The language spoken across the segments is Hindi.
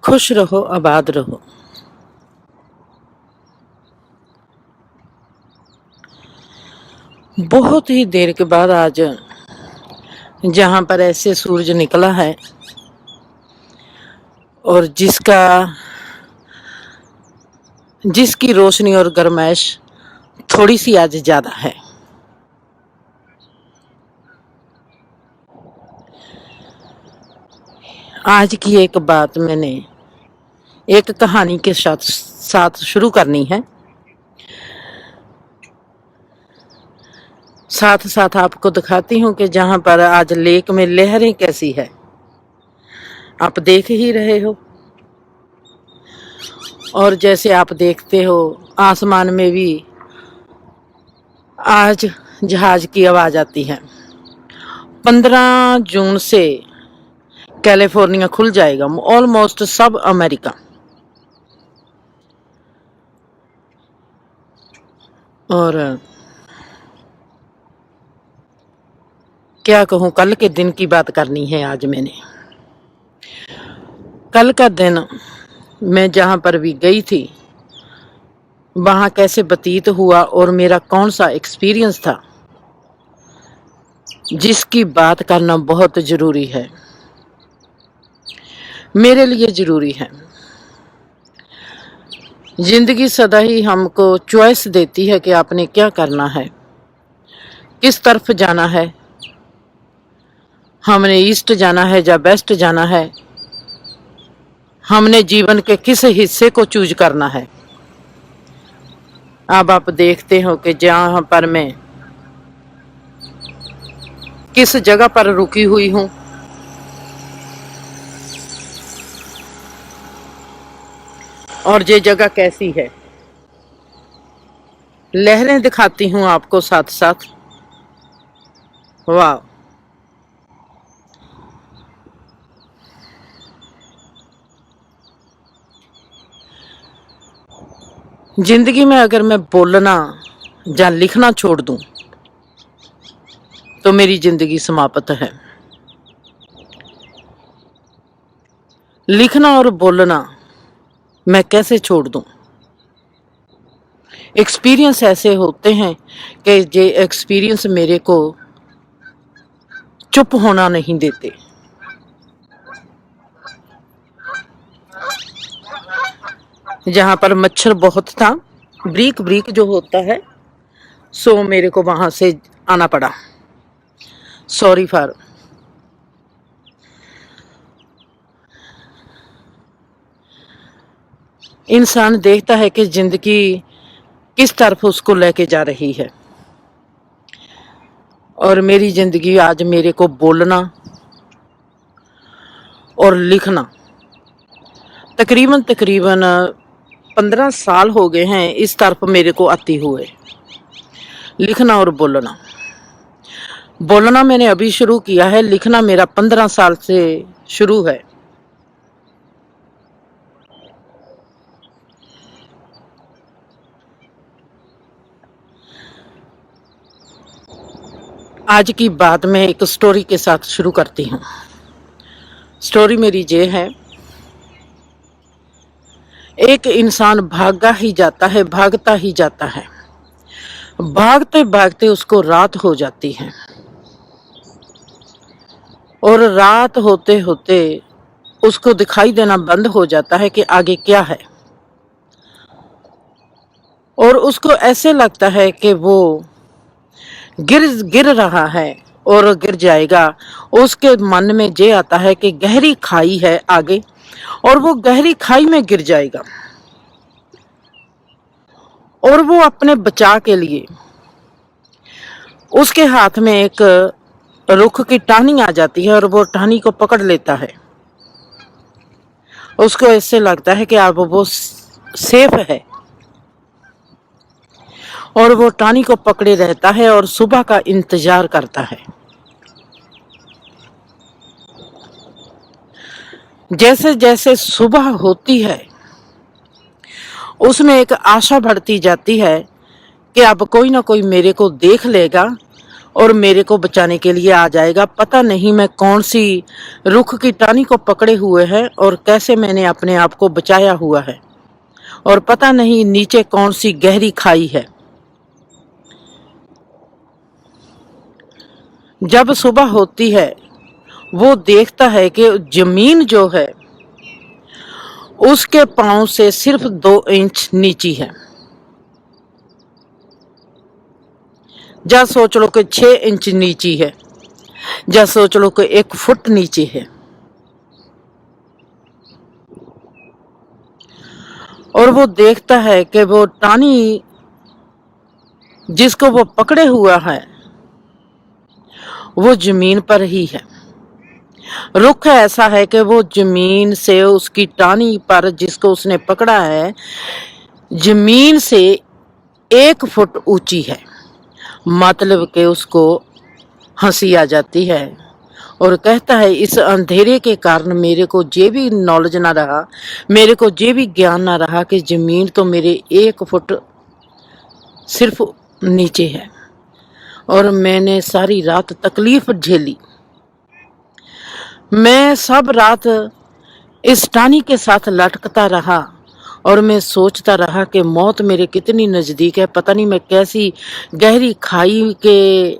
खुश रहो, आबाद रहो। बहुत ही देर के बाद आज जहां पर ऐसे सूरज निकला है और जिसकी रोशनी और गर्माइश थोड़ी सी आज ज्यादा है। आज की एक बात मैंने एक कहानी के साथ शुरू करनी है। साथ साथ आपको दिखाती हूँ कि जहां पर आज लेक में लहरें कैसी है, आप देख ही रहे हो। और जैसे आप देखते हो आसमान में भी आज जहाज की आवाज आती है। 15 जून से कैलिफोर्निया खुल जाएगा, ऑलमोस्ट सब अमेरिका। और क्या कहूँ, कल के दिन की बात करनी है आज मैंने। कल का दिन मैं जहां पर भी गई थी वहां कैसे व्यतीत हुआ और मेरा कौन सा एक्सपीरियंस था, जिसकी बात करना बहुत जरूरी है, मेरे लिए जरूरी है। जिंदगी सदा ही हमको चॉइस देती है कि आपने क्या करना है, किस तरफ जाना है। हमने ईस्ट जाना है या वेस्ट जाना है, हमने जीवन के किस हिस्से को चूज करना है। अब आप देखते हो कि जहां पर मैं किस जगह पर रुकी हुई हूं, और ये जगह कैसी है। लहरें दिखाती हूं आपको साथ साथ। वाह, जिंदगी में अगर मैं बोलना या लिखना छोड़ दूं तो मेरी जिंदगी समाप्त है। लिखना और बोलना मैं कैसे छोड़ दूं। एक्सपीरियंस ऐसे होते हैं कि ये एक्सपीरियंस मेरे को चुप होना नहीं देते। जहां पर मच्छर बहुत था, ब्रीक ब्रीक जो होता है, सो मेरे को वहां से आना पड़ा। Sorry for. इंसान देखता है कि जिंदगी किस तरफ उसको लेके जा रही है, और मेरी जिंदगी आज मेरे को बोलना और लिखना तकरीबन 15 साल हो गए हैं इस तरफ मेरे को आती हुए। लिखना और बोलना मैंने अभी शुरू किया है, लिखना मेरा 15 साल से शुरू है। आज की बात मैं एक स्टोरी के साथ शुरू करती हूँ। स्टोरी मेरी ये है, एक इंसान भागा ही जाता है, भागता ही जाता है। भागते भागते उसको रात हो जाती है, और रात होते होते उसको दिखाई देना बंद हो जाता है कि आगे क्या है। और उसको ऐसे लगता है कि वो गिर रहा है और गिर जाएगा। उसके मन में ये आता है कि गहरी खाई है आगे, और वो गहरी खाई में गिर जाएगा। और वो अपने बचाव के लिए उसके हाथ में एक रुख की टहनी आ जाती है, और वो टहनी को पकड़ लेता है। उसको ऐसे लगता है कि अब वो सेफ है, और वो टहनी को पकड़े रहता है और सुबह का इंतजार करता है। जैसे जैसे सुबह होती है उसमें एक आशा बढ़ती जाती है कि अब कोई ना कोई मेरे को देख लेगा और मेरे को बचाने के लिए आ जाएगा। पता नहीं मैं कौन सी रुख की टानी को पकड़े हुए है और कैसे मैंने अपने आप को बचाया हुआ है, और पता नहीं नीचे कौन सी गहरी खाई है। जब सुबह होती है वो देखता है कि जमीन जो है उसके पांव से सिर्फ 2 इंच नीची है। जा सोच लो कि 6 इंच नीची है, या सोच लो कि 1 फुट नीचे है। और वो देखता है कि वो टानी जिसको वो पकड़े हुआ है वो जमीन पर ही है। रुख ऐसा है कि वो जमीन से उसकी टानी पर जिसको उसने पकड़ा है जमीन से 1 फुट ऊंची है। मतलब कि उसको हंसी आ जाती है और कहता है इस अंधेरे के कारण मेरे को ये भी नॉलेज ना रहा, मेरे को ये भी ज्ञान ना रहा कि जमीन तो मेरे 1 फुट सिर्फ नीचे है, और मैंने सारी रात तकलीफ झेली। मैं सब रात इस टानी के साथ लटकता रहा और मैं सोचता रहा कि मौत मेरे कितनी नजदीक है। पता नहीं मैं कैसी गहरी खाई के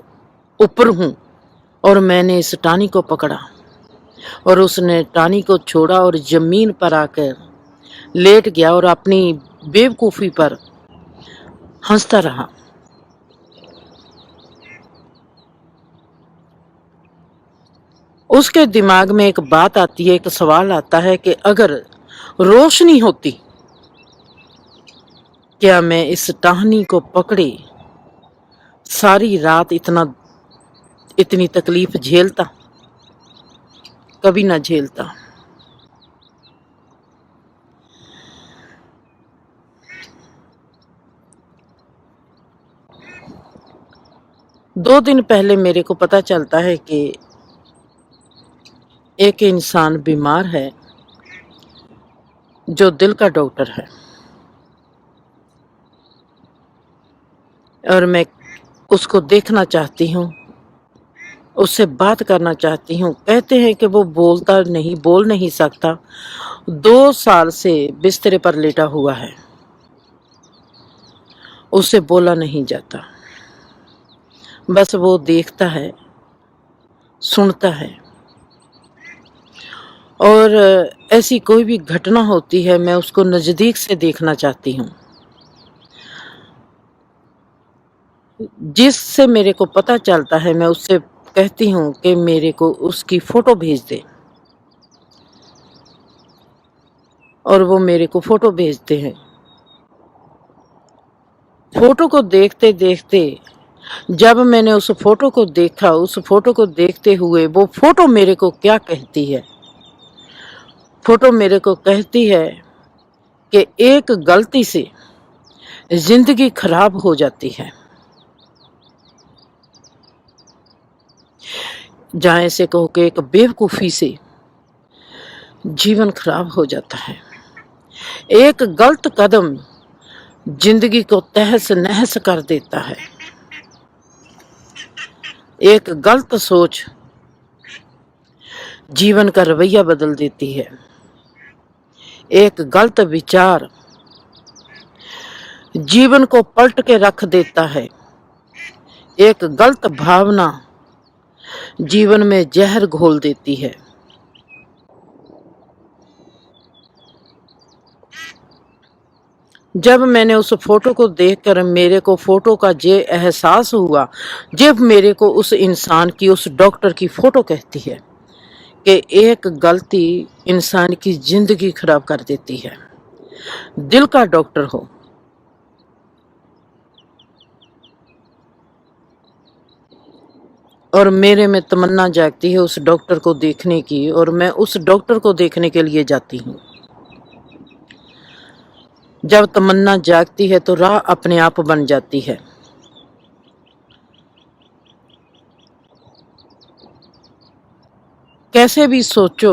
ऊपर हूं, और मैंने इस टानी को पकड़ा और उसने टानी को छोड़ा और जमीन पर आकर लेट गया और अपनी बेवकूफी पर हंसता रहा। उसके दिमाग में एक बात आती है, एक सवाल आता है कि अगर रोशनी होती, क्या मैं इस टहनी को पकड़े सारी रात इतनी तकलीफ झेलता? कभी ना झेलता। 2 दिन पहले मेरे को पता चलता है कि एक इंसान बीमार है जो दिल का डॉक्टर है, और मैं उसको देखना चाहती हूँ, उससे बात करना चाहती हूँ। कहते हैं कि वो बोल नहीं सकता। 2 साल से बिस्तरे पर लेटा हुआ है, उससे बोला नहीं जाता। बस वो देखता है, सुनता है, और ऐसी कोई भी घटना होती है मैं उसको नजदीक से देखना चाहती हूँ, जिससे मेरे को पता चलता है। मैं उससे कहती हूँ कि मेरे को उसकी फोटो भेज दे, और वो मेरे को फोटो भेजते हैं। फोटो को देखते देखते जब मैंने उस फोटो को देखा, उस फोटो को देखते हुए वो फोटो मेरे को क्या कहती है? फोटो मेरे को कहती है कि एक गलती से जिंदगी खराब हो जाती है, जहां ऐसे कहो कि एक बेवकूफी से जीवन खराब हो जाता है। एक गलत कदम जिंदगी को तहस नहस कर देता है। एक गलत सोच जीवन का रवैया बदल देती है। एक गलत विचार जीवन को पलट के रख देता है। एक गलत भावना जीवन में जहर घोल देती है। जब मैंने उस फोटो को देखकर मेरे को फोटो का ये एहसास हुआ, जब मेरे को उस इंसान की, उस डॉक्टर की फोटो कहती है कि एक गलती इंसान की जिंदगी खराब कर देती है। दिल का डॉक्टर हो, और मेरे में तमन्ना जागती है उस डॉक्टर को देखने की, और मैं उस डॉक्टर को देखने के लिए जाती हूँ। जब तमन्ना जागती है तो राह अपने आप बन जाती है। कैसे भी सोचो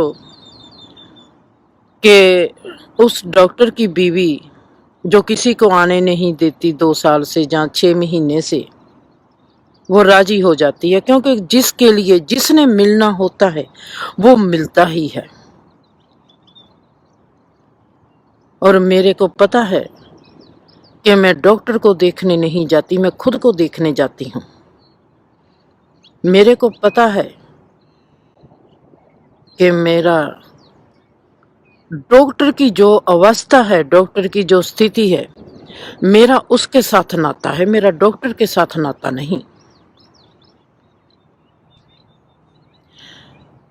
कि उस डॉक्टर की बीवी जो किसी को आने नहीं देती 2 साल से, जहाँ 6 महीने से, वो राजी हो जाती है, क्योंकि जिसके लिए जिसने मिलना होता है वो मिलता ही है। और मेरे को पता है कि मैं डॉक्टर को देखने नहीं जाती, मैं खुद को देखने जाती हूँ। मेरे को पता है कि मेरा डॉक्टर की जो अवस्था है, डॉक्टर की जो स्थिति है, मेरा उसके साथ नाता है, मेरा डॉक्टर के साथ नाता नहीं।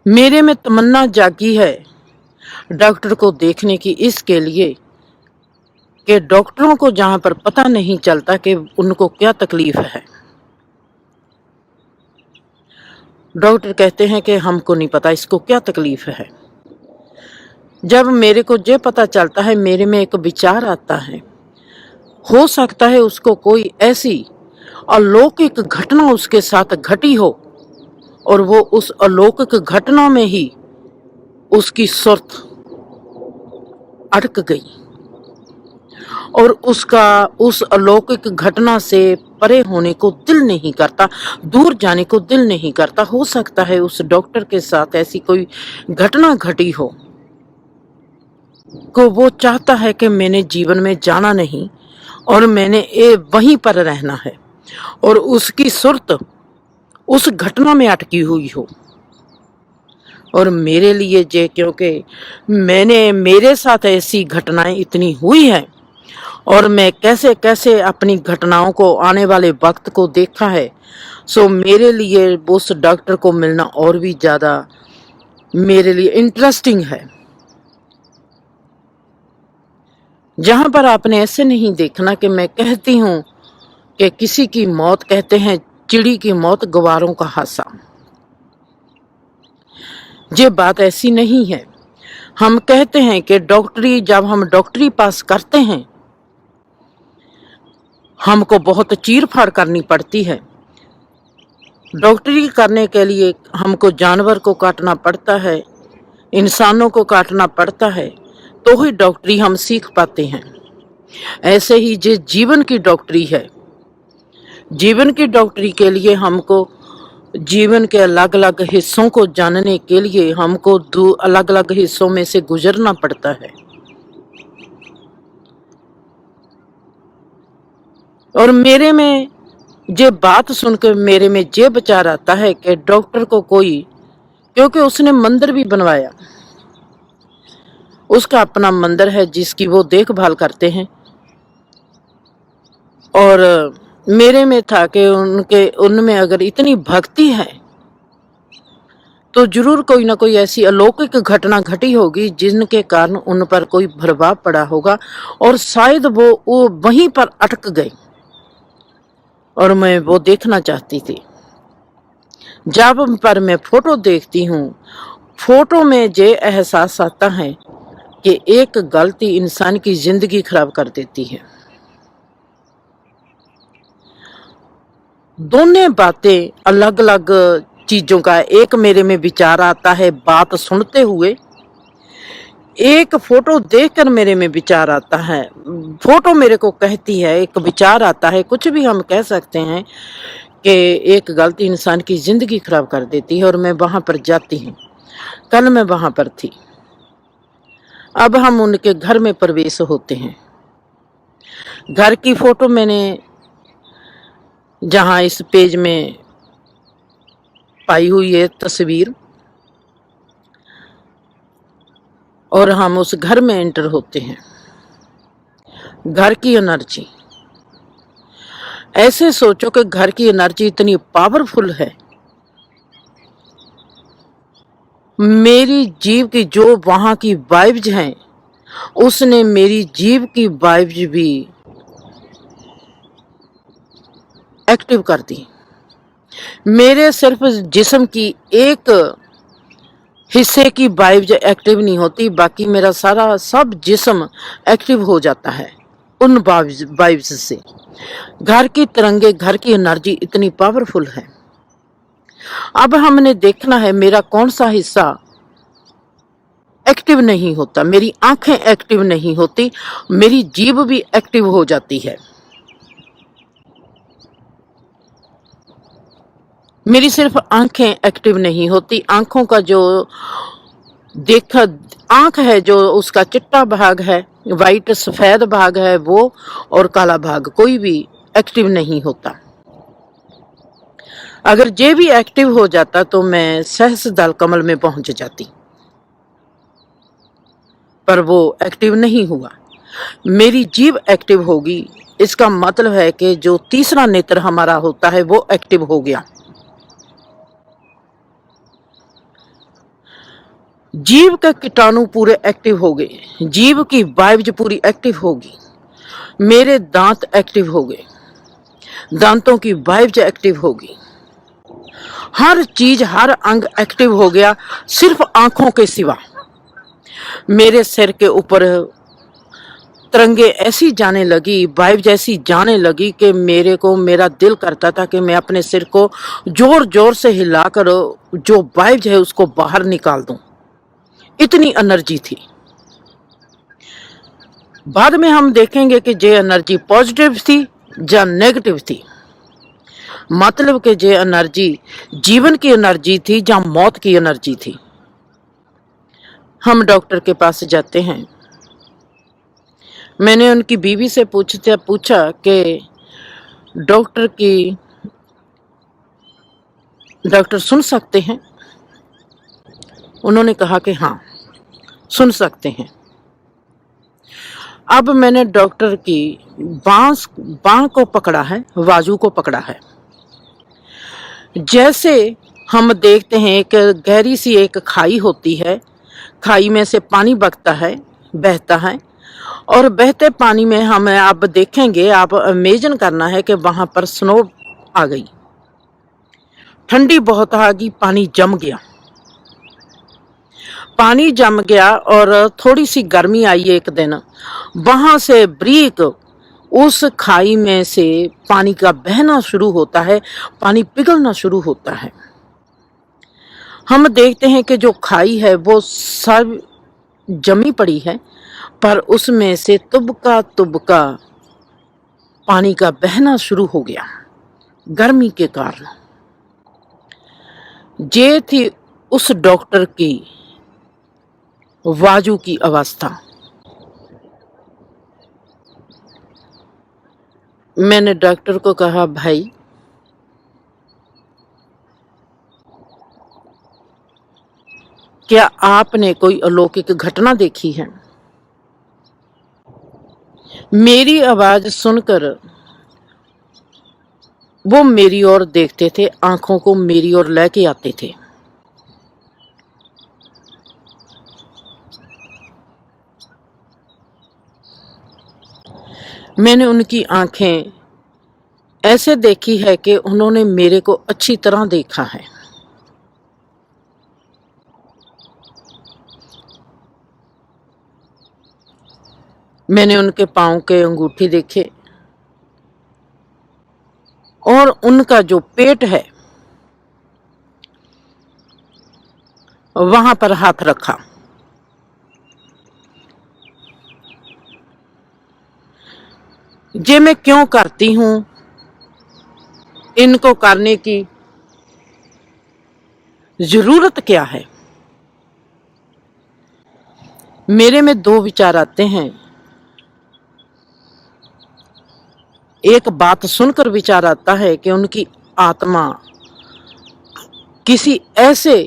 मेरे में तमन्ना जागी है डॉक्टर को देखने की, इसके लिए कि डॉक्टरों को जहां पर पता नहीं चलता कि उनको क्या तकलीफ है, डॉक्टर कहते हैं कि हमको नहीं पता इसको क्या तकलीफ है। जब मेरे को ये पता चलता है, मेरे में एक विचार आता है, हो सकता है उसको कोई ऐसी अलौकिक घटना उसके साथ घटी हो और वो उस अलौकिक घटना में ही उसकी सुर्त अटक गई और उसका उस अलौकिक घटना से परे होने को दिल नहीं करता, दूर जाने को दिल नहीं करता। हो सकता है उस डॉक्टर के साथ ऐसी कोई घटना घटी हो को वो चाहता है कि मैंने जीवन में जाना नहीं और मैंने वहीं पर रहना है, और उसकी सुर्त उस घटना में अटकी हुई हो। और मेरे लिए जे, क्योंकि मेरे साथ ऐसी घटनाएं इतनी हुई है और मैं कैसे कैसे अपनी घटनाओं को, आने वाले वक्त को देखा है, सो मेरे लिए उस डॉक्टर को मिलना और भी ज्यादा मेरे लिए इंटरेस्टिंग है। जहां पर आपने ऐसे नहीं देखना कि मैं कहती हूं कि किसी की मौत, कहते हैं चिड़ी की मौत गवारों का हासा, ये बात ऐसी नहीं है। हम कहते हैं कि डॉक्टरी, जब हम डॉक्टरी पास करते हैं हमको बहुत चीर फाड़ करनी पड़ती है। डॉक्टरी करने के लिए हमको जानवर को काटना पड़ता है, इंसानों को काटना पड़ता है, तो ही डॉक्टरी हम सीख पाते हैं। ऐसे ही जो जीवन की डॉक्टरी है, जीवन की डॉक्टरी के लिए हमको जीवन के अलग अलग हिस्सों को जानने के लिए हमको अलग अलग हिस्सों में से गुजरना पड़ता है। और मेरे में ये बात सुनकर मेरे में ये विचार आता है कि डॉक्टर को कोई, क्योंकि उसने मंदिर भी बनवाया, उसका अपना मंदिर है जिसकी वो देखभाल करते हैं, और मेरे में था कि उनमें अगर इतनी भक्ति है तो जरूर कोई ना कोई ऐसी अलौकिक घटना घटी होगी जिनके कारण उन पर कोई प्रभाव पड़ा होगा, और शायद वो वहीं पर अटक गए। और मैं वो देखना चाहती थी। जब पर मैं फोटो देखती हूँ, फोटो में ये एहसास आता है कि एक गलती इंसान की जिंदगी खराब कर देती है। दोनों बातें अलग अलग चीजों का, एक मेरे में विचार आता है बात सुनते हुए, एक फोटो देखकर मेरे में विचार आता है। फोटो मेरे को कहती है, एक विचार आता है, कुछ भी हम कह सकते हैं कि एक गलती इंसान की जिंदगी खराब कर देती है। और मैं वहां पर जाती हूँ, कल मैं वहां पर थी, अब हम उनके घर में प्रवेश होते हैं। घर की फोटो मैंने जहां इस पेज में पाई हुई है तस्वीर, और हम उस घर में एंटर होते हैं। घर की एनर्जी, ऐसे सोचो कि घर की एनर्जी इतनी पावरफुल है। मेरी जीव की जो वहां की वाइब्स हैं, उसने मेरी जीव की वाइब्स भी एक्टिव कर दी। मेरे सिर्फ जिस्म की एक हिस्से की वाइब्स एक्टिव नहीं होती, बाकी मेरा सारा सब जिस्म एक्टिव हो जाता है उन वाइब्स से। घर की तरंगे, घर की एनर्जी इतनी पावरफुल है। अब हमने देखना है मेरा कौन सा हिस्सा एक्टिव नहीं होता। मेरी आंखें एक्टिव नहीं होती, मेरी जीभ भी एक्टिव हो जाती है। मेरी सिर्फ आंखें एक्टिव नहीं होती, आंखों का जो देखा आंख है, जो उसका चिट्टा भाग है, वाइट सफेद भाग है वो, और काला भाग कोई भी एक्टिव नहीं होता। अगर ये भी एक्टिव हो जाता तो मैं सहस्त्र दल कमल में पहुंच जाती, पर वो एक्टिव नहीं हुआ। मेरी जीभ एक्टिव होगी, इसका मतलब है कि जो तीसरा नेत्र हमारा होता है वो एक्टिव हो गया। जीभ के कीटाणु पूरे एक्टिव हो गए, जीभ की वाइब्स पूरी एक्टिव होगी, मेरे दांत एक्टिव हो गए, दांतों की वाइब्स एक्टिव होगी, हर चीज हर अंग एक्टिव हो गया, सिर्फ आंखों के सिवा। मेरे सिर के ऊपर तरंगे ऐसी जाने लगी, वाइब जैसी जाने लगी कि मेरा दिल करता था कि मैं अपने सिर को जोर जोर से हिलाकर जो वाइब है उसको बाहर निकाल दूं, इतनी एनर्जी थी। बाद में हम देखेंगे कि ये एनर्जी पॉजिटिव थी या नेगेटिव थी, मतलब कि ये एनर्जी जीवन की एनर्जी थी या मौत की एनर्जी थी। हम डॉक्टर के पास जाते हैं, मैंने उनकी बीवी से पूछा कि डॉक्टर सुन सकते हैं? उन्होंने कहा कि हाँ सुन सकते हैं। अब मैंने डॉक्टर की बांह को पकड़ा है, बाजू को पकड़ा है। जैसे हम देखते हैं एक गहरी सी एक खाई होती है, खाई में से पानी बगता है, बहता है, और बहते पानी में हमें आप देखेंगे, आप इमेजिन करना है कि वहां पर स्नो आ गई, ठंडी बहुत आ गई, पानी जम गया, पानी जम गया और थोड़ी सी गर्मी आई एक दिन, वहां से ब्रीक उस खाई में से पानी का बहना शुरू होता है, पानी पिघलना शुरू होता है। हम देखते हैं कि जो खाई है वो सब जमी पड़ी है, पर उसमें से तुबका तुबका पानी का बहना शुरू हो गया गर्मी के कारण। ये थी उस डॉक्टर की वाजू की अवस्था। मैंने डॉक्टर को कहा, भाई क्या आपने कोई अलौकिक घटना देखी है? मेरी आवाज सुनकर वो मेरी ओर देखते थे, आंखों को मेरी ओर लेके आते थे। मैंने उनकी आंखें ऐसे देखी है कि उन्होंने मेरे को अच्छी तरह देखा है। मैंने उनके पांव के अंगूठे देखे और उनका जो पेट है वहां पर हाथ रखा। ये मैं क्यों करती हूं, इनको करने की जरूरत क्या है? मेरे में दो विचार आते हैं। एक बात सुनकर विचार आता है कि उनकी आत्मा किसी ऐसे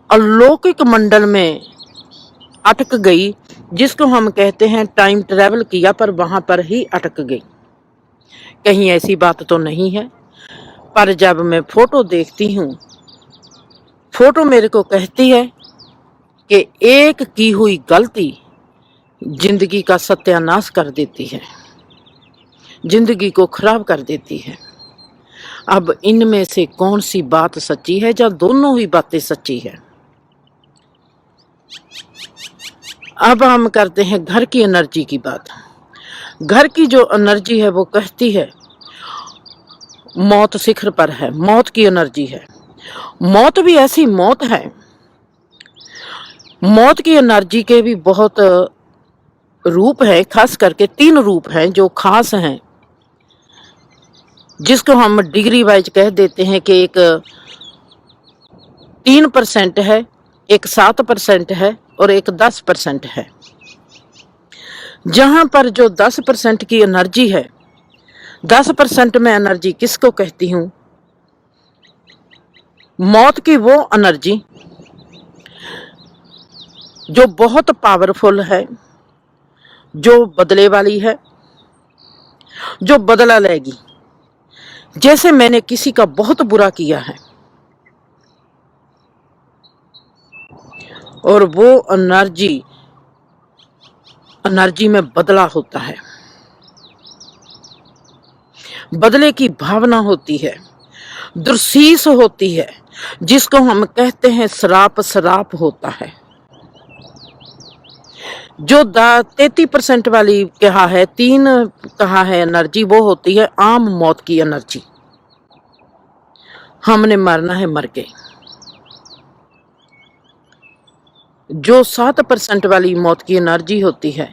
अलौकिक मंडल में अटक गई जिसको हम कहते हैं टाइम ट्रेवल किया, पर वहां पर ही अटक गई। कहीं ऐसी बात तो नहीं है, पर जब मैं फोटो देखती हूँ, फोटो मेरे को कहती है कि एक की हुई गलती जिंदगी का सत्यानाश कर देती है, जिंदगी को खराब कर देती है। अब इनमें से कौन सी बात सच्ची है या दोनों ही बातें सच्ची है? अब हम करते हैं घर की एनर्जी की बात। घर की जो एनर्जी है वो कहती है मौत शिखर पर है, मौत की एनर्जी है। मौत भी ऐसी मौत है, मौत की एनर्जी के भी बहुत रूप है, खास करके 3 रूप हैं जो खास हैं, जिसको हम डिग्री वाइज कह देते हैं कि एक 3% है, एक 7% है और एक 10% है। जहां पर जो 10% की एनर्जी है, 10% में एनर्जी किसको कहती हूं? मौत की वो एनर्जी जो बहुत पावरफुल है, जो बदले वाली है, जो बदला लेगी। जैसे मैंने किसी का बहुत बुरा किया है और वो एनर्जी में बदला होता है, बदले की भावना होती है, दुर्शीष होती है, जिसको हम कहते हैं श्राप होता है। जो 33% वाली कहा है, 3 कहा है एनर्जी, वो होती है आम मौत की एनर्जी। हमने मरना है, मर गए। जो 7% वाली मौत की एनर्जी होती है,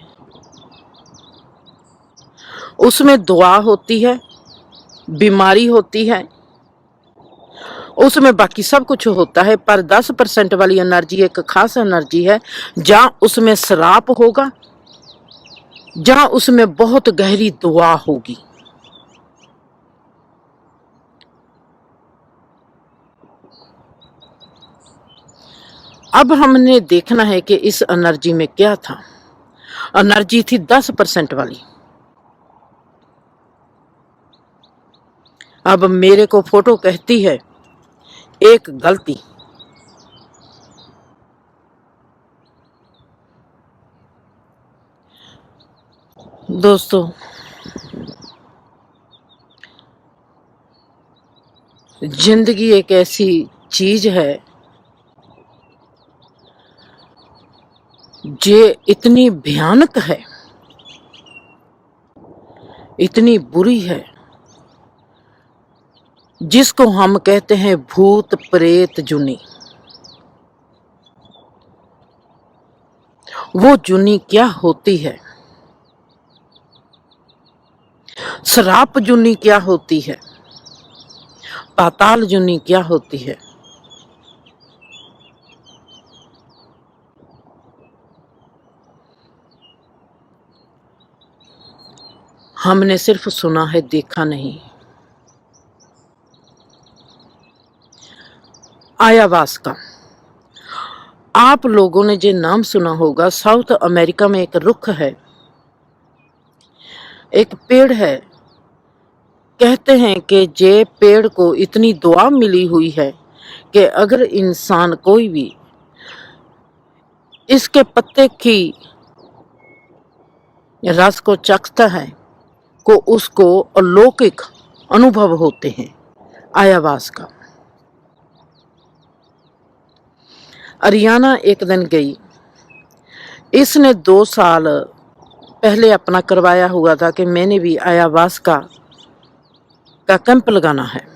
उसमें दुआ होती है, बीमारी होती है, उसमें बाकी सब कुछ होता है। पर 10% वाली एनर्जी एक खास एनर्जी है, जहां उसमें श्राप होगा, जहां उसमें बहुत गहरी दुआ होगी। अब हमने देखना है कि इस एनर्जी में क्या था। एनर्जी थी 10% वाली। अब मेरे को फोटो कहती है एक गलती। दोस्तों, जिंदगी एक ऐसी चीज है जे इतनी भयानक है, इतनी बुरी है, जिसको हम कहते हैं भूत प्रेत जुनी। वो जुनी क्या होती है, श्राप जुनी क्या होती है, पाताल जुनी क्या होती है। हमने सिर्फ सुना है, देखा नहीं। ayahuasca, आप लोगों ने जो नाम सुना होगा, साउथ अमेरिका में एक रुख है, एक पेड़ है। कहते हैं कि जे पेड़ को इतनी दुआ मिली हुई है कि अगर इंसान कोई भी इसके पत्ते की रस को चखता है को उसको अलौकिक अनुभव होते हैं। ayahuasca। अरियाना एक दिन गई, इसने 2 साल पहले अपना करवाया हुआ था कि मैंने भी ayahuasca का कैंप लगाना है।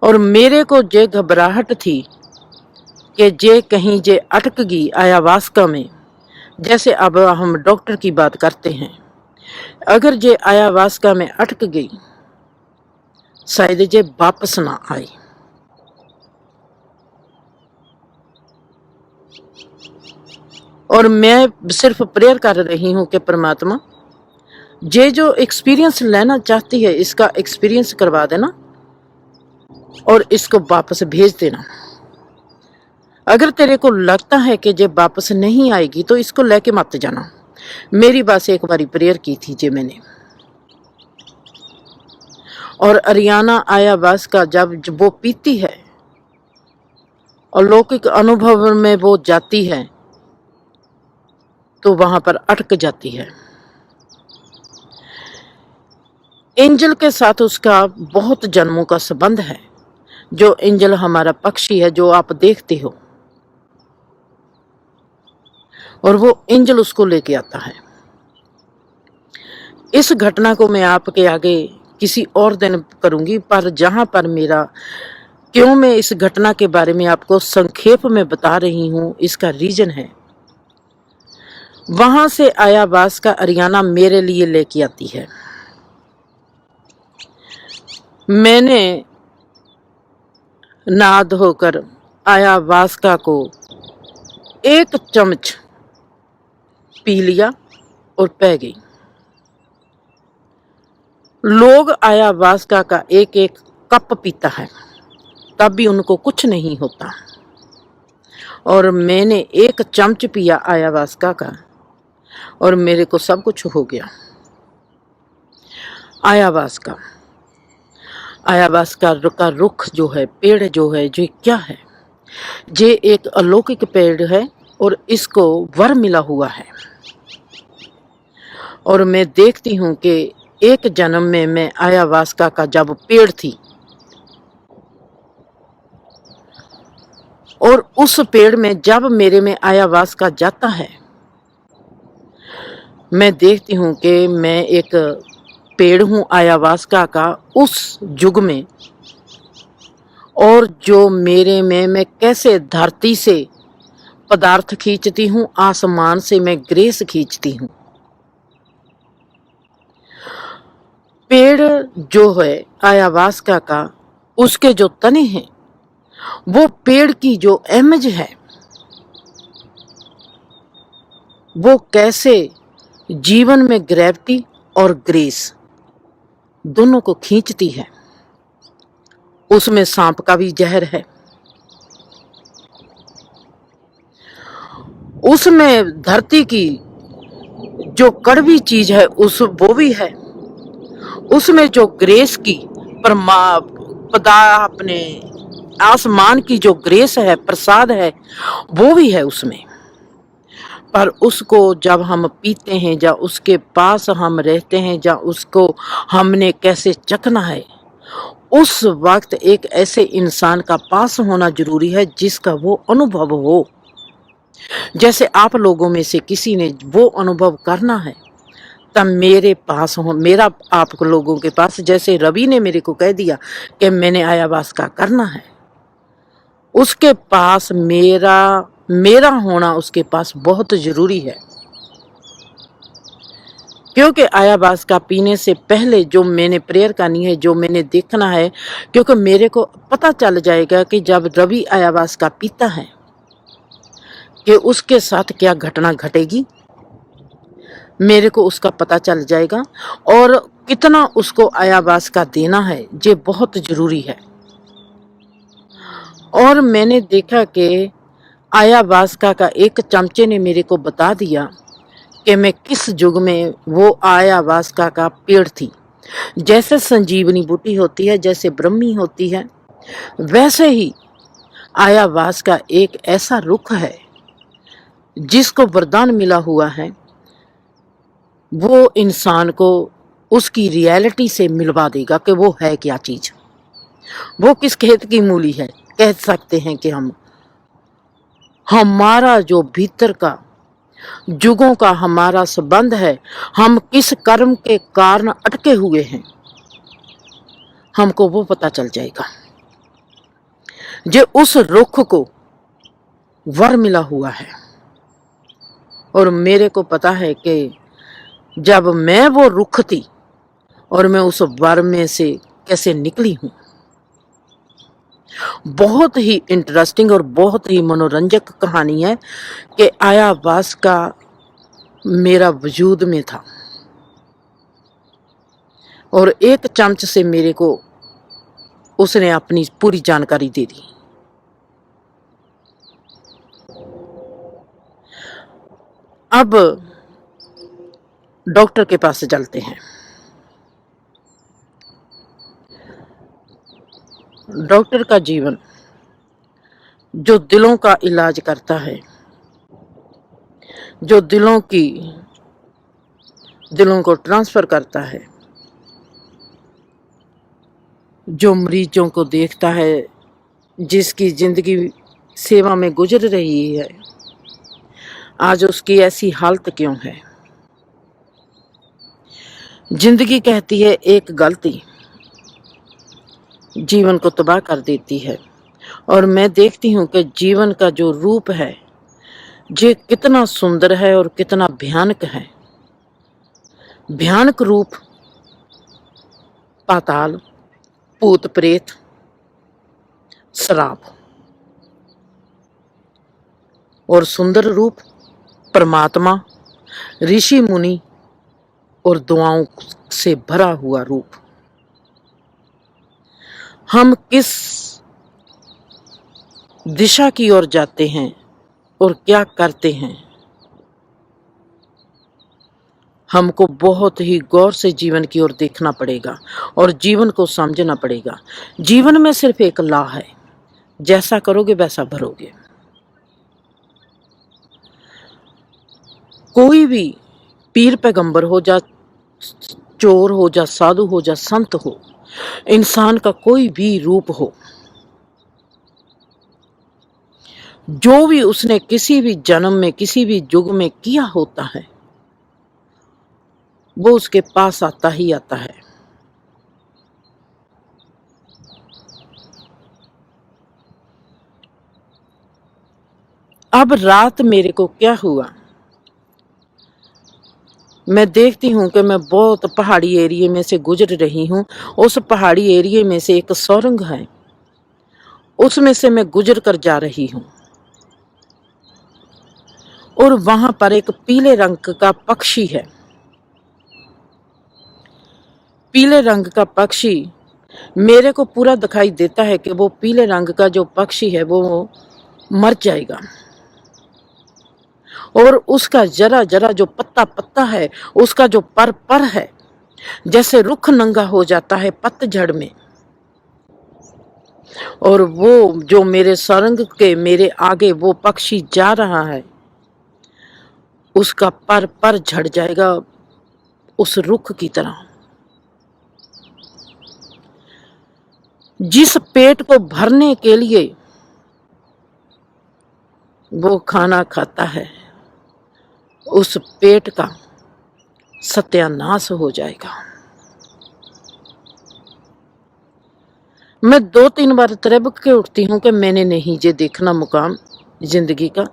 और मेरे को जे घबराहट थी कि जे कहीं जे अटक गई ayahuasca में। जैसे अब हम डॉक्टर की बात करते हैं, अगर जे ayahuasca में अटक गई, शायद जे वापस ना आई। और मैं सिर्फ प्रेयर कर रही हूं कि परमात्मा, जे जो एक्सपीरियंस लेना चाहती है, इसका एक्सपीरियंस करवा देना और इसको वापस भेज देना। अगर तेरे को लगता है कि जब वापस नहीं आएगी तो इसको लेके मत जाना। मेरी बस एक बारी प्रेयर की थी जे मैंने। और अरियाना ayahuasca जब वो पीती है, अलौकिक अनुभव में वो जाती है, तो वहां पर अटक जाती है। एंजल के साथ उसका बहुत जन्मों का संबंध है। जो एंजल हमारा पक्षी है, जो आप देखते हो, और वो एंजल उसको लेके आता है। इस घटना को मैं आपके आगे किसी और दिन करूंगी, पर जहां पर मेरा क्यों मैं इस घटना के बारे में आपको संक्षेप में बता रही हूं, इसका रीजन है। वहां से ayahuasca अरियाना मेरे लिए लेके आती है। मैंने नाद होकर ayahuasca को एक चम्मच पी लिया और पै गई। लोग ayahuasca का एक एक कप पीता है, तब भी उनको कुछ नहीं होता, और मैंने एक चम्मच पिया ayahuasca का और मेरे को सब कुछ हो गया। ayahuasca का रुख जो है, पेड़ जो है, जो क्या है, ये एक अलौकिक पेड़ है और इसको वर मिला हुआ है। और मैं देखती हूँ कि एक जन्म में मैं ayahuasca का जब पेड़ थी और उस पेड़ में जब मेरे में ayahuasca जाता है, मैं देखती हूँ कि मैं एक पेड़ हूँ ayahuasca का उस युग में, और जो मेरे में मैं कैसे धरती से पदार्थ खींचती हूँ, आसमान से मैं ग्रेस खींचती हूँ। पेड़ जो है ayahuasca का, उसके जो तने हैं, वो पेड़ की जो इमेज है, वो कैसे जीवन में ग्रेविटी और ग्रेस दोनों को खींचती है। उसमें सांप का भी जहर है, उसमें धरती की जो कड़वी चीज है उस वो भी है, उसमें जो ग्रेस की अपने आसमान की जो ग्रेस है, प्रसाद है, वो भी है उसमें। पर उसको जब हम पीते हैं, या उसके पास हम रहते हैं, या उसको हमने कैसे चखना है, उस वक्त एक ऐसे इंसान का पास होना जरूरी है जिसका वो अनुभव हो। जैसे आप लोगों में से किसी ने वो अनुभव करना है, तब मेरे पास हो, मेरा आप लोगों के पास, जैसे रवि ने मेरे को कह दिया कि मैंने ayahuasca करना है, उसके पास मेरा होना उसके पास बहुत जरूरी है। क्योंकि ayahuasca पीने से पहले जो मैंने प्रेयर करनी है, जो मैंने देखना है, क्योंकि मेरे को पता चल जाएगा कि जब रवि ayahuasca पीता है कि उसके साथ क्या घटना घटेगी, मेरे को उसका पता चल जाएगा, और कितना उसको ayahuasca देना है, ये बहुत जरूरी है। और मैंने देखा कि ayahuasca का एक चमचे ने मेरे को बता दिया कि मैं किस युग में वो ayahuasca का पेड़ थी। जैसे संजीवनी बूटी होती है, जैसे ब्रह्मी होती है, वैसे ही ayahuasca एक ऐसा रुख है जिसको वरदान मिला हुआ है, वो इंसान को उसकी रियलिटी से मिलवा देगा कि वो है क्या चीज, वो किस खेत की मूली है। कह सकते हैं कि हमारा जो भीतर का युगों का हमारा संबंध है, हम किस कर्म के कारण अटके हुए हैं, हमको वो पता चल जाएगा। जो उस रुख को वर मिला हुआ है, और मेरे को पता है कि जब मैं वो रुख थी और मैं उस वर में से कैसे निकली हूं। बहुत ही इंटरेस्टिंग और बहुत ही मनोरंजक कहानी है कि ayahuasca मेरा वजूद में था, और एक चम्मच से मेरे को उसने अपनी पूरी जानकारी दे दी। अब डॉक्टर के पास चलते हैं। डॉक्टर का जीवन जो दिलों का इलाज करता है, जो दिलों को ट्रांसफर करता है, जो मरीजों को देखता है, जिसकी जिंदगी सेवा में गुजर रही है, आज उसकी ऐसी हालत क्यों है। जिंदगी कहती है एक गलती जीवन को तबाह कर देती है, और मैं देखती हूँ कि जीवन का जो रूप है ये कितना सुंदर है और कितना भयानक है। भयानक रूप पाताल, भूत प्रेत, शराब, और सुंदर रूप परमात्मा, ऋषि मुनि और दुआओं से भरा हुआ रूप। हम किस दिशा की ओर जाते हैं और क्या करते हैं, हमको बहुत ही गौर से जीवन की ओर देखना पड़ेगा और जीवन को समझना पड़ेगा। जीवन में सिर्फ एक लॉ है, जैसा करोगे वैसा भरोगे। कोई भी पीर पैगंबर हो, जा चोर हो, जा साधु हो, जा संत हो, इंसान का कोई भी रूप हो, जो भी उसने किसी भी जन्म में किसी भी युग में किया होता है वो उसके पास आता ही आता है। अब रात मेरे को क्या हुआ, मैं देखती हूँ कि मैं बहुत पहाड़ी एरिया में से गुजर रही हूँ। उस पहाड़ी एरिया में से एक सुरंग है, उसमें से मैं गुजर कर जा रही हूँ और वहां पर एक पीले रंग का पक्षी है। पीले रंग का पक्षी मेरे को पूरा दिखाई देता है कि वो पीले रंग का जो पक्षी है वो मर जाएगा, और उसका जरा जरा जो पत्ता पत्ता है, उसका जो पर पर है, जैसे रुख नंगा हो जाता है पतझड़ में, और वो जो मेरे सुरंग के मेरे आगे वो पक्षी जा रहा है, उसका पर पर झड़ जाएगा उस रुख की तरह। जिस पेट को भरने के लिए वो खाना खाता है, उस पेट का सत्यानाश हो जाएगा। मैं 2-3 बार तड़प के उठती हूँ कि मैंने नहीं ये देखना मुकाम जिंदगी का,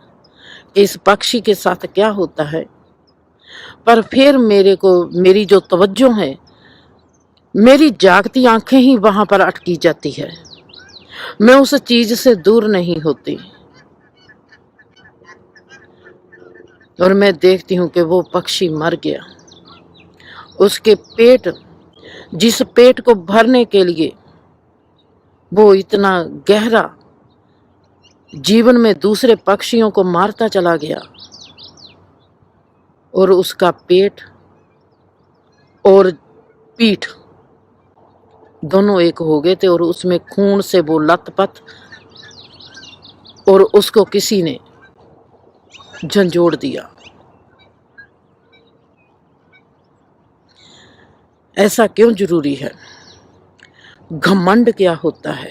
इस पक्षी के साथ क्या होता है। पर फिर मेरे को मेरी जो तवज्जो है, मेरी जागती आंखें ही वहां पर अटकी जाती है, मैं उस चीज से दूर नहीं होती, और मैं देखती हूँ कि वो पक्षी मर गया। उसके पेट, जिस पेट को भरने के लिए वो इतना गहरा जीवन में दूसरे पक्षियों को मारता चला गया, और उसका पेट और पीठ दोनों एक हो गए थे, और उसमें खून से वो लथपथ, और उसको किसी ने झंझोड़ दिया। ऐसा क्यों जरूरी है? घमंड क्या होता है?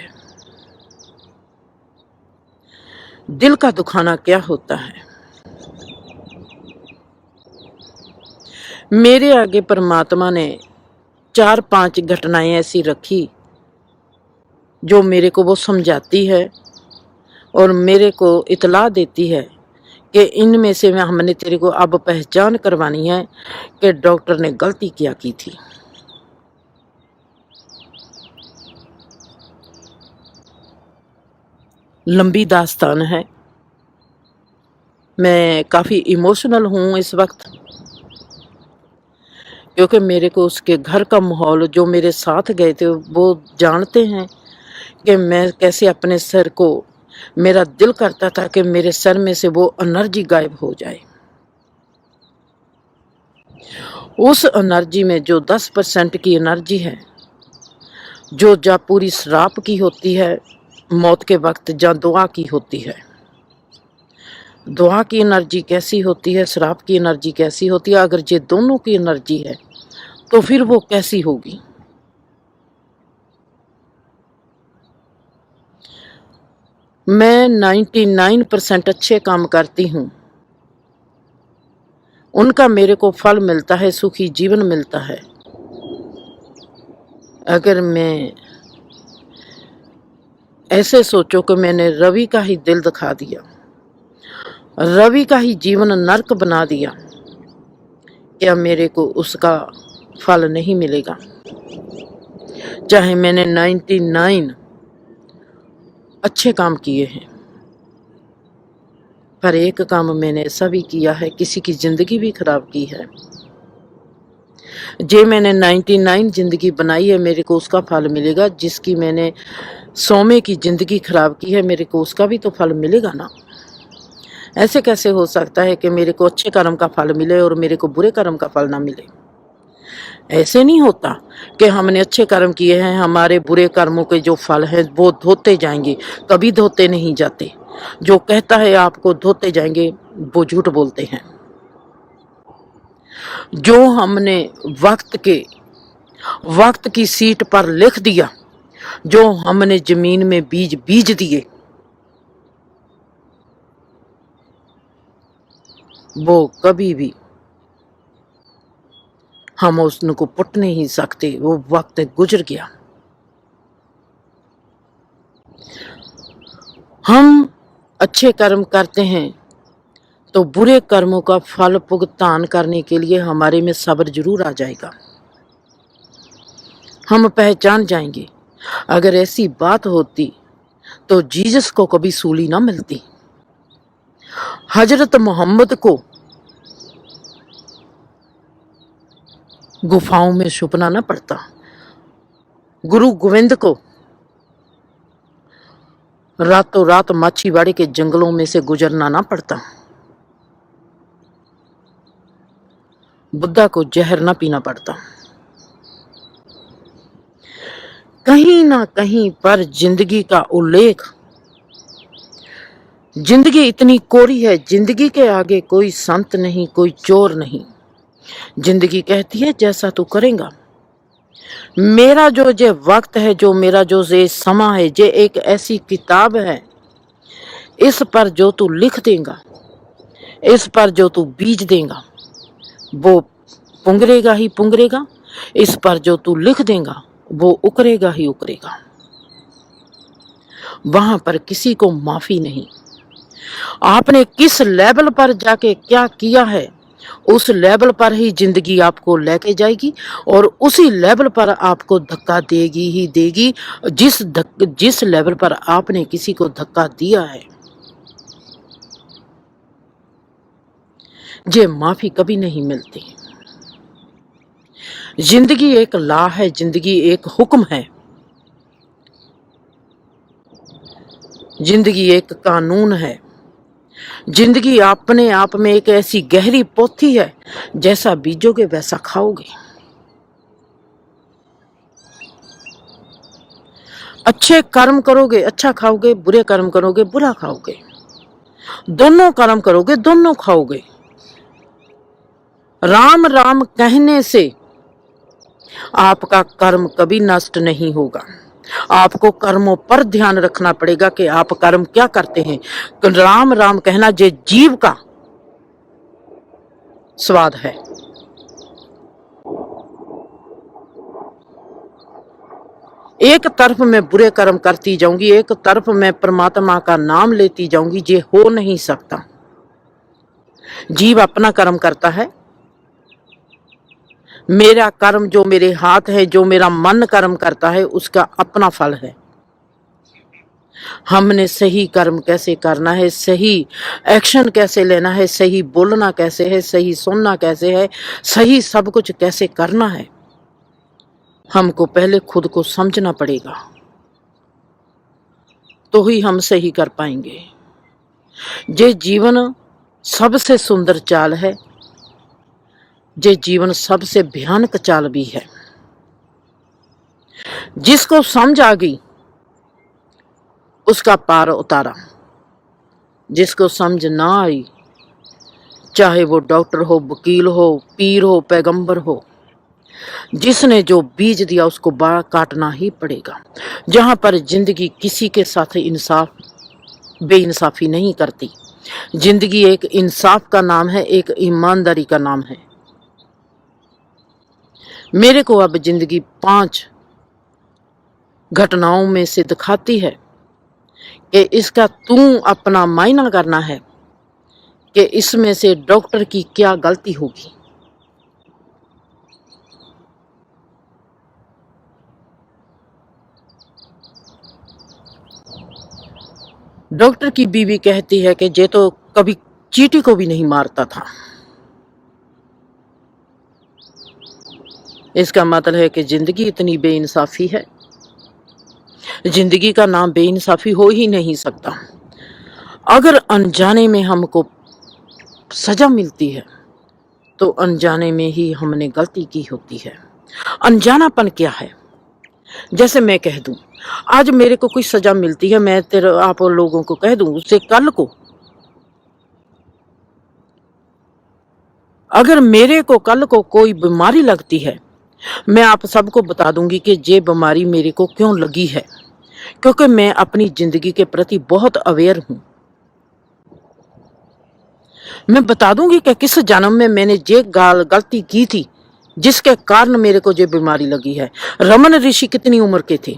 दिल का दुखाना क्या होता है? मेरे आगे परमात्मा ने 4-5 घटनाएं ऐसी रखी जो मेरे को वो समझाती है और मेरे को इतला देती है कि इनमें से हमने तेरे को अब पहचान करवानी है कि डॉक्टर ने गलती क्या की थी। लंबी दास्तान है, मैं काफ़ी इमोशनल हूँ इस वक्त, क्योंकि मेरे को उसके घर का माहौल, जो मेरे साथ गए थे वो जानते हैं कि मैं कैसे अपने सर को, मेरा दिल करता था कि मेरे सर में से वो एनर्जी गायब हो जाए। उस एनर्जी में जो 10% की एनर्जी है, जो जा पूरी शराब की होती है मौत के वक्त, जा दुआ की होती है। दुआ की एनर्जी कैसी होती है, शराब की एनर्जी कैसी होती है? अगर ये दोनों की एनर्जी है तो फिर वो कैसी होगी? मैं 99% अच्छे काम करती हूँ, उनका मेरे को फल मिलता है, सुखी जीवन मिलता है। अगर मैं ऐसे सोचो कि मैंने रवि का ही दिल दिखा दिया, रवि का ही जीवन नरक बना दिया, क्या मेरे को उसका फल नहीं मिलेगा? चाहे मैंने 99 अच्छे काम किए हैं, पर एक काम मैंने ऐसा भी किया है, किसी की जिंदगी भी खराब की है। जे मैंने 99 जिंदगी बनाई है, मेरे को उसका फल मिलेगा। जिसकी मैंने 100वें की जिंदगी खराब की है, मेरे को उसका भी तो फल मिलेगा ना। ऐसे कैसे हो सकता है कि मेरे को अच्छे कर्म का फल मिले और मेरे को बुरे कर्म का फल ना मिले? ऐसे नहीं होता कि हमने अच्छे कर्म किए हैं, हमारे बुरे कर्मों के जो फल हैं वो धोते जाएंगे। कभी धोते नहीं जाते। जो कहता है आपको धोते जाएंगे, वो झूठ बोलते हैं। जो हमने वक्त की सीट पर लिख दिया, जो हमने जमीन में बीज बीज दिए, वो कभी भी हम उसको पुट नहीं सकते। वो वक्त गुजर गया। हम अच्छे कर्म करते हैं तो बुरे कर्मों का फल भुगतान करने के लिए हमारे में सब्र जरूर आ जाएगा। हम पहचान जाएंगे। अगर ऐसी बात होती तो जीसस को कभी सूली ना मिलती, हजरत मोहम्मद को गुफाओं में छुपना ना पड़ता, गुरु गोविंद को रातों रात माछीवाड़े के जंगलों में से गुजरना ना पड़ता, बुद्धा को जहर ना पीना पड़ता। कहीं ना कहीं पर जिंदगी का उल्लेख, जिंदगी इतनी कोरी है, जिंदगी के आगे कोई संत नहीं, कोई चोर नहीं। जिंदगी कहती है जैसा तू करेगा। मेरा जो जे वक्त है, जो मेरा जो जे समा है, जे एक ऐसी किताब है, इस पर जो तू लिख देगा, इस पर जो तू बीज देगा, वो पुंगरेगा ही पुंगरेगा। इस पर जो तू लिख देगा, वो उकरेगा ही उकरेगा। वहां पर किसी को माफी नहीं। आपने किस लेवल पर जाके क्या किया है, उस लेवल पर ही जिंदगी आपको लेके जाएगी और उसी लेवल पर आपको धक्का देगी ही देगी। जिस लेवल पर आपने किसी को धक्का दिया है, ये माफी कभी नहीं मिलती। जिंदगी एक लॉ है, जिंदगी एक हुक्म है, जिंदगी एक कानून है। जिंदगी अपने आप में एक ऐसी गहरी पोथी है, जैसा बीजोगे वैसा खाओगे। अच्छे कर्म करोगे अच्छा खाओगे, बुरे कर्म करोगे बुरा खाओगे। दोनों कर्म करोगे दोनों खाओगे। राम राम कहने से आपका कर्म कभी नष्ट नहीं होगा। आपको कर्मों पर ध्यान रखना पड़ेगा कि आप कर्म क्या करते हैं। राम राम कहना जे जीव का स्वाद है। एक तरफ मैं बुरे कर्म करती जाऊंगी, एक तरफ मैं परमात्मा का नाम लेती जाऊंगी, ये हो नहीं सकता। जीव अपना कर्म करता है, मेरा कर्म जो मेरे हाथ है, जो मेरा मन कर्म करता है, उसका अपना फल है। हमने सही कर्म कैसे करना है, सही एक्शन कैसे लेना है, सही बोलना कैसे है, सही सुनना कैसे है, सही सब कुछ कैसे करना है, हमको पहले खुद को समझना पड़ेगा, तो ही हम सही कर पाएंगे। ये जीवन सबसे सुंदर चाल है, ये जीवन सबसे भयानक चाल भी है। जिसको समझ आ गई उसका पार उतारा, जिसको समझ ना आई, चाहे वो डॉक्टर हो, वकील हो, पीर हो, पैगंबर हो, जिसने जो बीज दिया उसको बाढ़ काटना ही पड़ेगा। जहां पर जिंदगी किसी के साथ इंसाफ बेइंसाफी नहीं करती। जिंदगी एक इंसाफ का नाम है, एक ईमानदारी का नाम है। मेरे को अब जिंदगी 5 घटनाओं में से दिखाती है कि इसका तू अपना मायना करना है कि इसमें से डॉक्टर की क्या गलती होगी। डॉक्टर की बीवी कहती है कि ये तो कभी चींटी को भी नहीं मारता था। इसका मतलब है कि जिंदगी इतनी बेइंसाफी है। जिंदगी का नाम बेइंसाफी हो ही नहीं सकता। अगर अनजाने में हमको सजा मिलती है तो अनजाने में ही हमने गलती की होती है। अनजानापन क्या है? जैसे मैं कह दूं, आज मेरे को कोई सजा मिलती है, मैं तेरे आप लोगों को कह दूं, उससे कल को अगर मेरे को कल को कोई बीमारी लगती है, मैं आप सबको बता दूंगी कि ये बीमारी मेरे को क्यों लगी है, क्योंकि मैं अपनी जिंदगी के प्रति बहुत अवेयर हूं। मैं बता दूंगी कि किस जन्म में मैंने ये गलती की थी जिसके कारण मेरे को ये बीमारी लगी है। रमन ऋषि कितनी उम्र के थे?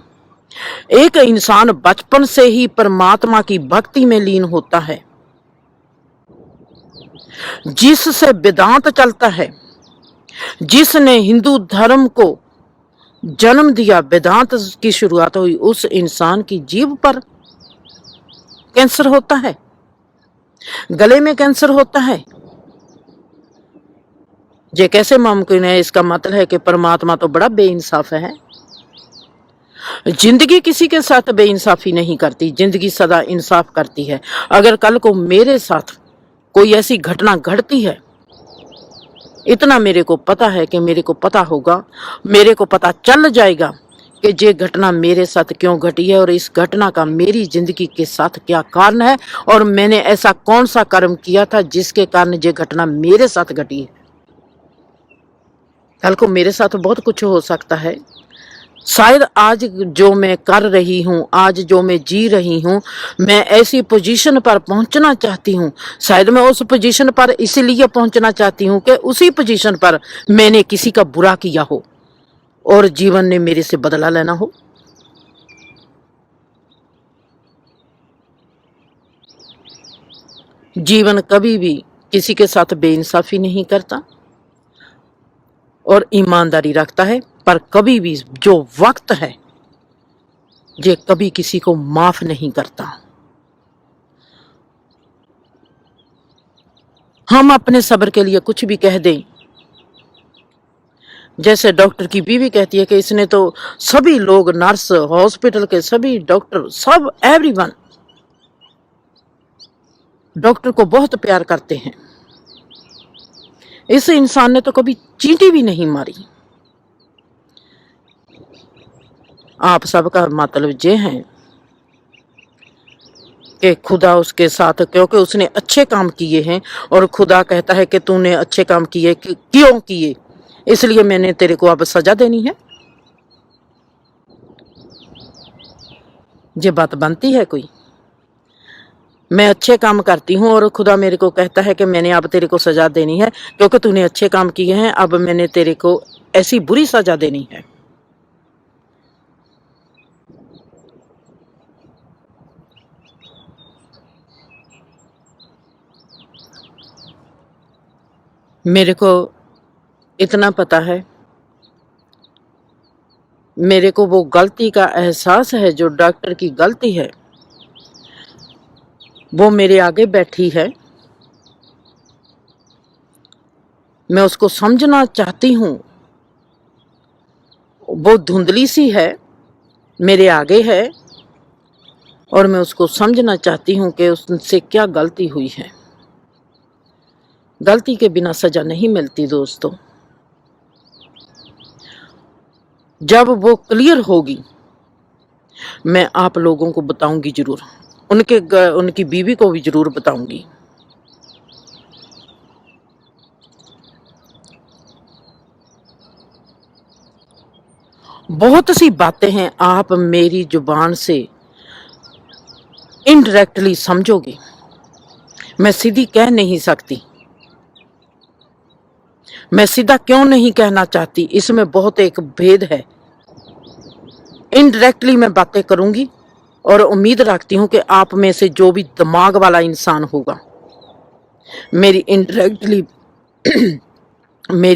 एक इंसान बचपन से ही परमात्मा की भक्ति में लीन होता है, जिससे वेदांत चलता है, जिसने हिंदू धर्म को जन्म दिया, वेदांत की शुरुआत हुई, उस इंसान की जीभ पर कैंसर होता है, गले में कैंसर होता है। ये कैसे मुमकिन है? इसका मतलब है कि परमात्मा तो बड़ा बेइंसाफ है। जिंदगी किसी के साथ बेइंसाफी नहीं करती, जिंदगी सदा इंसाफ करती है। अगर कल को मेरे साथ कोई ऐसी घटना घटती है, इतना मेरे को पता है कि मेरे को पता होगा, मेरे को पता चल जाएगा कि ये घटना मेरे साथ क्यों घटी है और इस घटना का मेरी जिंदगी के साथ क्या कारण है और मैंने ऐसा कौन सा कर्म किया था जिसके कारण ये घटना मेरे साथ घटी है। कल को मेरे साथ बहुत कुछ हो सकता है। शायद आज जो मैं कर रही हूँ, आज जो मैं जी रही हूँ, मैं ऐसी पोजीशन पर पहुंचना चाहती हूँ। शायद मैं उस पोजीशन पर इसीलिए पहुंचना चाहती हूँ कि उसी पोजीशन पर मैंने किसी का बुरा किया हो और जीवन ने मेरे से बदला लेना हो। जीवन कभी भी किसी के साथ बेइंसाफी नहीं करता और ईमानदारी रखता है, पर कभी भी जो वक्त है ये कभी किसी को माफ नहीं करता। हम अपने सब्र के लिए कुछ भी कह दें, जैसे डॉक्टर की बीवी कहती है कि इसने तो सभी लोग, नर्स, हॉस्पिटल के सभी डॉक्टर, सब एवरीवन डॉक्टर को बहुत प्यार करते हैं। इस इंसान ने तो कभी चींटी भी नहीं मारी। आप सबका मतलब ये है कि खुदा उसके साथ, क्योंकि उसने अच्छे काम किए हैं और खुदा कहता है कि तूने अच्छे काम किए, क्यों किए, इसलिए मैंने तेरे को अब सजा देनी है। ये बात बनती है कोई? मैं अच्छे काम करती हूँ और खुदा मेरे को कहता है कि मैंने अब तेरे को सजा देनी है क्योंकि तूने अच्छे काम किए हैं, अब मैंने तेरे को ऐसी बुरी सजा देनी है। मेरे को इतना पता है, मेरे को वो गलती का एहसास है, जो डॉक्टर की गलती है वो मेरे आगे बैठी है, मैं उसको समझना चाहती हूँ। वो धुंधली सी है, मेरे आगे है और मैं उसको समझना चाहती हूँ कि उससे क्या गलती हुई है। गलती के बिना सजा नहीं मिलती दोस्तों। जब वो क्लियर होगी मैं आप लोगों को बताऊंगी जरूर, उनकी बीवी को भी जरूर बताऊंगी। बहुत सी बातें हैं आप मेरी जुबान से इनडायरेक्टली समझोगे, मैं सीधी कह नहीं सकती। मैं सीधा क्यों नहीं कहना चाहती, इसमें बहुत एक भेद है। इनडायरेक्टली मैं बातें करूंगी और उम्मीद रखती हूं कि आप में से जो भी दिमाग वाला इंसान होगा मेरी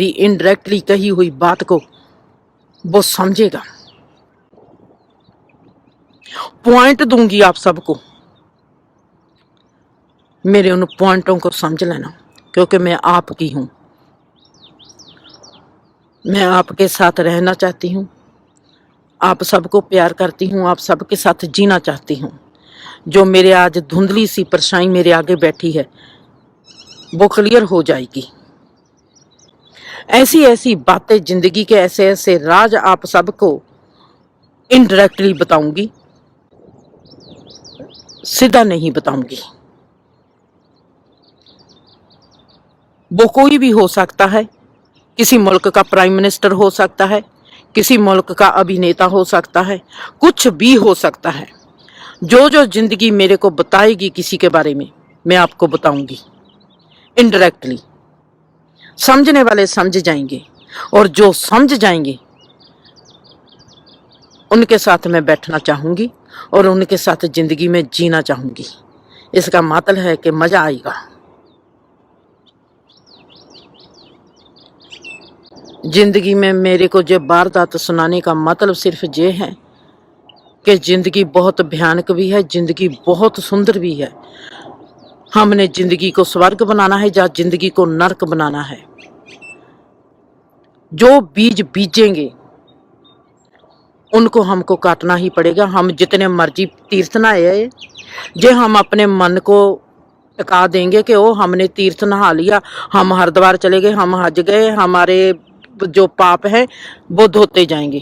इनडायरेक्टली कही हुई बात को वो समझेगा। पॉइंट दूंगी आप सबको, मेरे उन पॉइंटों को समझ लेना, क्योंकि मैं आपकी हूँ, मैं आपके साथ रहना चाहती हूँ, आप सबको प्यार करती हूँ, आप सबके साथ जीना चाहती हूँ। जो मेरे आज धुंधली सी परछाई मेरे आगे बैठी है वो क्लियर हो जाएगी। ऐसी ऐसी बातें, जिंदगी के ऐसे ऐसे राज आप सबको इनडायरेक्टली बताऊंगी, सीधा नहीं बताऊंगी। वो कोई भी हो सकता है, किसी मुल्क का प्राइम मिनिस्टर हो सकता है, किसी मुल्क का अभिनेता हो सकता है, कुछ भी हो सकता है। जो जो जिंदगी मेरे को बताएगी किसी के बारे में, मैं आपको बताऊंगी इनडायरेक्टली। समझने वाले समझ जाएंगे, और जो समझ जाएंगे उनके साथ मैं बैठना चाहूंगी और उनके साथ जिंदगी में जीना चाहूंगी। इसका मतलब है कि मजा आएगा। जिंदगी में मेरे को जो वारदात सुनाने का मतलब सिर्फ ये है कि जिंदगी बहुत भयानक भी है, जिंदगी बहुत सुंदर भी है। हमने जिंदगी को स्वर्ग बनाना है या जिंदगी को नरक बनाना है। जो बीज बीजेंगे उनको हमको काटना ही पड़ेगा। हम जितने मर्जी तीर्थ नहाए, जे हम अपने मन को टिका देंगे कि ओ हमने तीर्थ नहा लिया, हम हरिद्वार चले गए, हम हज गए, हमारे जो पाप है वो धोते जाएंगे।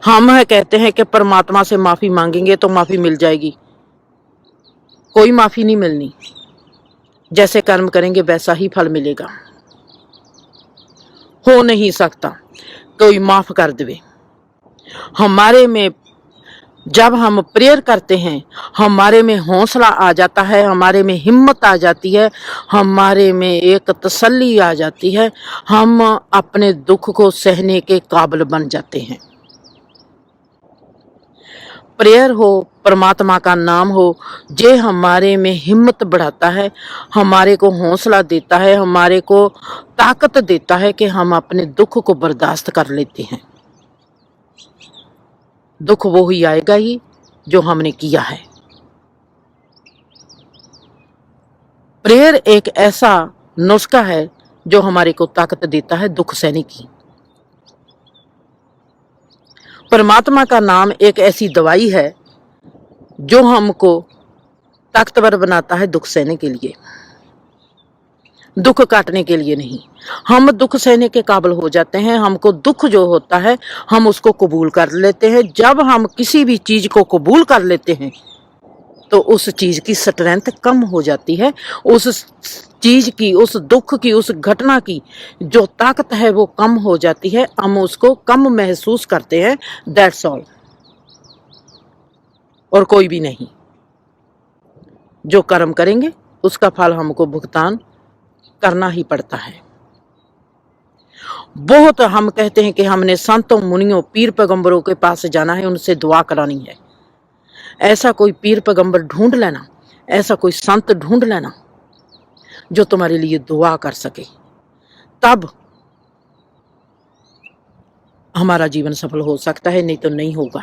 हम है कहते हैं कि परमात्मा से माफी मांगेंगे तो माफी मिल जाएगी। कोई माफी नहीं मिलनी, जैसे कर्म करेंगे वैसा ही फल मिलेगा। हो नहीं सकता कोई माफ कर दे। हमारे में जब हम प्रेयर करते हैं, हमारे में हौसला आ जाता है, हमारे में हिम्मत आ जाती है, हमारे में एक तसल्ली आ जाती है, हम अपने दुख को सहने के काबिल बन जाते हैं। प्रेयर हो, परमात्मा का नाम हो, जे हमारे में हिम्मत बढ़ाता है, हमारे को हौसला देता है, हमारे को ताकत देता है कि हम अपने दुख को बर्दाश्त कर लेते हैं। दुख वो ही आएगा ही जो हमने किया है। प्रेयर एक ऐसा नुस्खा है जो हमारे को ताकत देता है दुख सहने की। परमात्मा का नाम एक ऐसी दवाई है जो हमको ताकतवर बनाता है दुख सहने के लिए, दुख काटने के लिए नहीं। हम दुख सहने के काबिल हो जाते हैं। हमको दुख जो होता है हम उसको कबूल कर लेते हैं। जब हम किसी भी चीज को कबूल कर लेते हैं तो उस चीज की स्ट्रेंथ कम हो जाती है। उस चीज की, उस दुख की, उस घटना की जो ताकत है वो कम हो जाती है। हम उसको कम महसूस करते हैं, दैट्स ऑल, और कोई भी नहीं। जो कर्म करेंगे उसका फल हमको भुगतान करना ही पड़ता है। बहुत हम कहते हैं कि हमने संतों, मुनियों, पीर पैगंबरों के पास जाना है, उनसे दुआ करानी है। ऐसा कोई पीर पैगंबर ढूंढ लेना, ऐसा कोई संत ढूंढ लेना जो तुम्हारे लिए दुआ कर सके, तब हमारा जीवन सफल हो सकता है, नहीं तो नहीं होगा।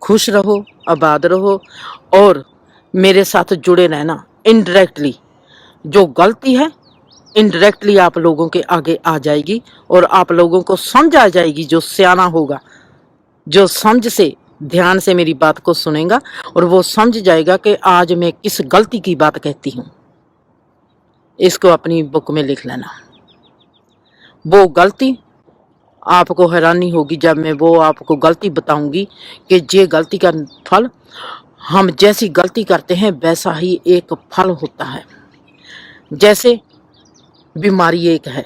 खुश रहो, आबाद रहो और मेरे साथ जुड़े रहना। इनडायरेक्टली जो गलती है इनडायरेक्टली आप लोगों के आगे आ जाएगी और आप लोगों को समझ आ जाएगी। जो सियाना होगा, जो समझ से ध्यान से मेरी बात को सुनेगा और वो समझ जाएगा कि आज मैं किस गलती की बात कहती हूँ। इसको अपनी बुक में लिख लेना। वो गलती आपको हैरानी होगी जब मैं वो आपको गलती बताऊंगी कि ये गलती का फल, हम जैसी गलती करते हैं वैसा ही एक फल होता है। जैसे बीमारी एक है,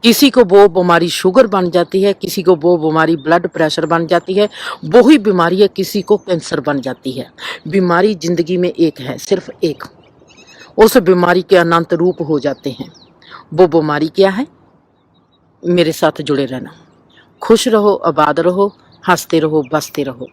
किसी को वो बीमारी शुगर बन जाती है, किसी को वो बीमारी ब्लड प्रेशर बन जाती है, वही बीमारी है किसी को कैंसर बन जाती है। बीमारी जिंदगी में एक है, सिर्फ एक। उस बीमारी के अनंत रूप हो जाते हैं। वो बीमारी क्या है? मेरे साथ जुड़े रहना। खुश रहो, आबाद रहो, हंसते रहो, बसते रहो।